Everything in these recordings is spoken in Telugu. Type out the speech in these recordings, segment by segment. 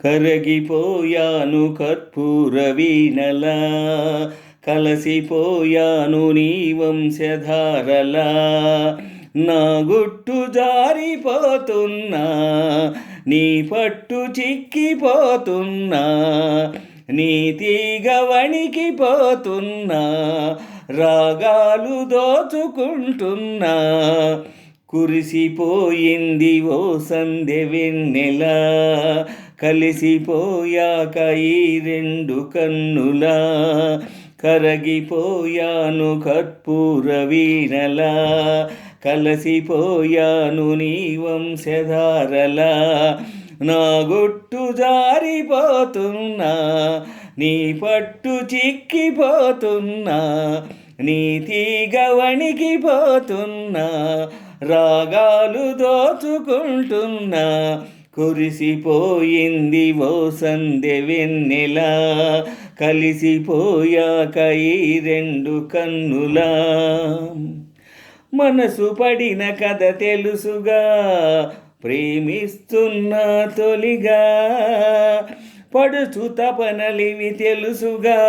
కరగిపోయాను కర్పూర వీణలా, కలసిపోయాను నీ వంశధారలా. నా గుట్టు జారిపోతున్నా, నీ పట్టు చిక్కిపోతున్నా, నీ తీగ వణికిపోతున్నా, రాగాలు దోచుకుంటున్నా. కురిసిపోయింది ఓ సందె వెన్నెలా, కలిసిపోయాక ఈ రెండు కన్నులా. కరగిపోయాను కర్పూర వీణలా, కలసిపోయాను నీ వంశధారలా. నా గుట్టు జారిపోతున్నా, నీ పట్టు చిక్కిపోతున్నా, నీ తీగ వణికిపోతున్నా, రాగాలు దోచుకుంటున్నా. కురిసిపోయింది ఓ సందె వెన్నెలా, కలిసిపోయాక ఈ రెండు కన్నులా. మనసు పడిన కథ తెలుసుగా, ప్రేమిస్తున్నా తొలిగా. పడుచు తపనలివి తెలుసుగా,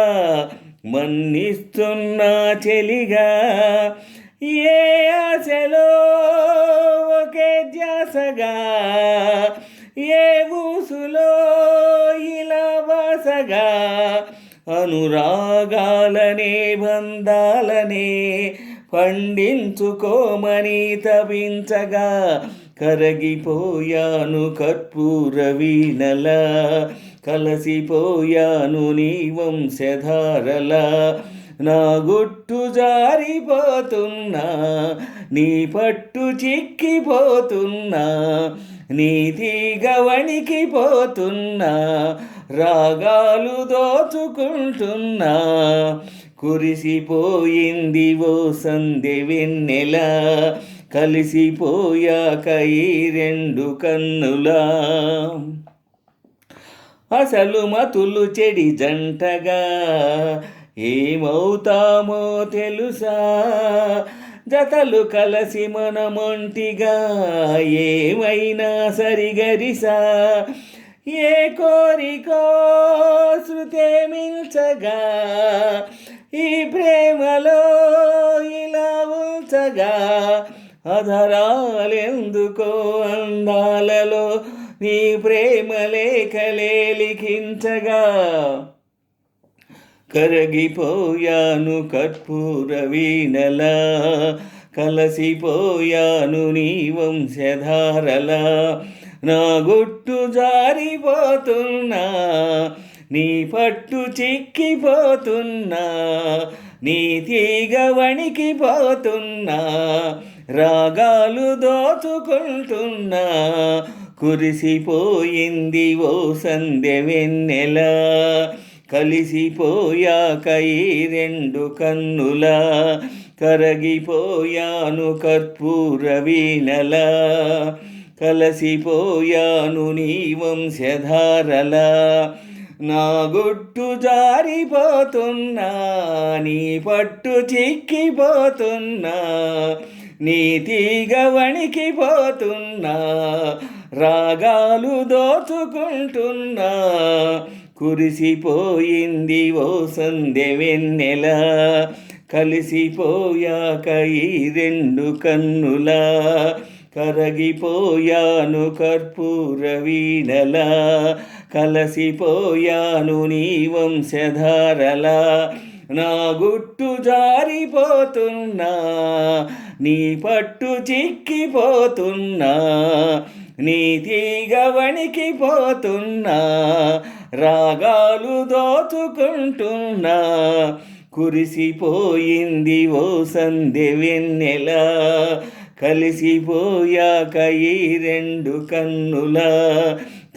మన్నిస్తున్నా చెలిగా. ఏ ఆశలో ఒకే ధ్యాసగా, ఏ ఊసులో ఇలా వాసగా. అనురాగాలనే బంధాలనే పండించుకోమని తపించగా. కరగిపోయాను కర్పూర వీణలా, కలసిపోయాను నీ వంశధారలా. నా గుట్టు జారిపోతున్నా, నీ పట్టు చిక్కిపోతున్నా, నీ తీగ వణికిపోతున్నా, రాగాలు దోచుకుంటున్నా. కురిసిపోయింది ఓ సందె వెన్నెలా, కలిసిపోయాక ఈ రెండు కన్నులా. అసలు మతులు చెడి జంటగా ఏమవుతామో తెలుసా. జతలు కలసి మనమొంటిగా ఏమైనా సరిగరిసా. ఏ కోరికో శృతే మించగా, ఈ ప్రేమలో ఇలా ఉంచగా. అధరాలెందుకో అందాలలో నీ ప్రేమ లేఖలే లిఖించగా. కరగిపోయాను కర్పూర వీణలా, కలసిపోయాను నీ వంశధారలా. నా గుట్టు జారిపోతున్నా, నీ పట్టు చిక్కిపోతున్నా, నీ తీగ వణికిపోతున్నా, రాగాలు దోచుకుంటున్నా. కురిసిపోయింది ఓ సందె వెన్నెలా, కలిసిపోయాక ఈ రెండు కన్నులా. కరగిపోయాను కర్పూర వీణలా, కలసిపోయాను నీ వంశధారలా. నా గుట్టు జారిపోతున్నా, నీ పట్టు చిక్కిపోతున్నా, నీ తీగ వణికిపోతున్నా, రాగాలు దోచుకుంటున్నా. కురిసిపోయింది ఓ సందె వెన్నెలా, కలిసిపోయాక ఈ రెండు కన్నులా. కరగిపోయాను కర్పూర వీణలా, కలసిపోయాను నీ వంశధారలా. నా గుట్టు జారిపోతున్నా, నీ పట్టు చిక్కిపోతున్నా, నీ తీగ వణికిపోతున్నా, రాగాలు దోచుకుంటున్నా. కురిసిపోయింది ఓ సందె వెన్నెలా, కలిసిపోయాక ఈ రెండు కన్నులా.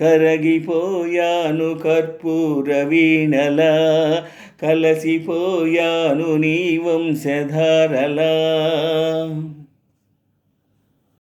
కరగిపోయాను కర్పూర వీణలా, కలసిపోయాను నీ వంశధారలా.